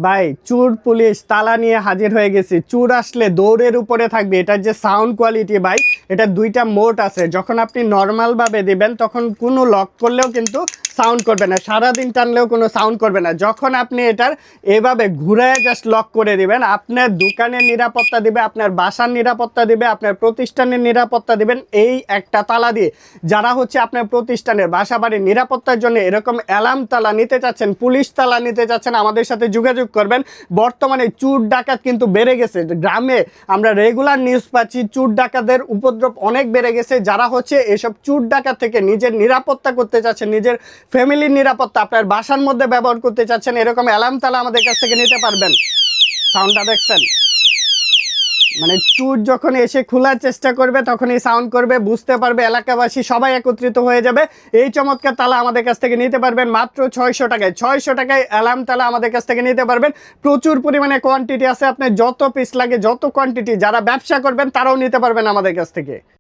ভাই চোর পুলিশ তালা নিয়ে হাজির হয়ে গেছি। চোর আসলে দৌড়ের উপরে থাকবে। এটার যে সাউন্ড কোয়ালিটি ভাই, এটা দুইটা মোড আছে। যখন আপনি নর্মালভাবে দিবেন তখন কোনো লক করলেও কিন্তু সাউন্ড করবে না, সারাদিন টানলেও কোনো সাউন্ড করবে না। যখন আপনি এটার এভাবে ঘুরায় জাস্ট লক করে দিবেন, আপনার দোকানের নিরাপত্তা দিবে, আপনার বাসার নিরাপত্তা দিবে, আপনার প্রতিষ্ঠানের নিরাপত্তা দিবেন এই একটা তালা দিয়ে। যারা হচ্ছে আপনার প্রতিষ্ঠানের বাসা বাড়ির নিরাপত্তার জন্য এরকম অ্যালার্ম তালা নিতে চাচ্ছেন, পুলিশ তালা নিতে চাচ্ছেন, আমাদের সাথে যোগাযোগ করবেন। বর্তমানে চোর ডাকাত কিন্তু বেড়ে গেছে গ্রামে। আমরা রেগুলার নিউজ পাচ্ছি চোর ডাকাতদের উপদ্রব অনেক বেড়ে গেছে। যারা হচ্ছে এসব চোর ডাকাত থেকে নিজের নিরাপত্তা করতে চাচ্ছেন, নিজের ফ্যামিলির নিরাপত্তা আপনার বাসার মধ্যে ব্যবহার করতে চাচ্ছেন, এরকম অ্যালার্ম তালা আমাদের কাছ থেকে নিতে পারবেন। সাউন্ডটা দেখছেন? মানে চোর যখন এসে খোলার চেষ্টা করবে তখনই সাউন্ড করবে, বুঝতে পারবে, এলাকাবাসী সবাই একত্রিত হয়ে যাবে। এই চমৎকার তালা আমাদের কাছ থেকে নিতে পারবেন মাত্র 600 টাকায়। 600 টাকায় অ্যালার্ম তালা আমাদের কাছ থেকে নিতে পারবেন। প্রচুর পরিমাণে কোয়ান্টিটি আছে, আপনার যত পিস লাগে, যত কোয়ান্টিটি, যারা ব্যবসা করবেন তারাও নিতে পারবেন আমাদের কাছ থেকে।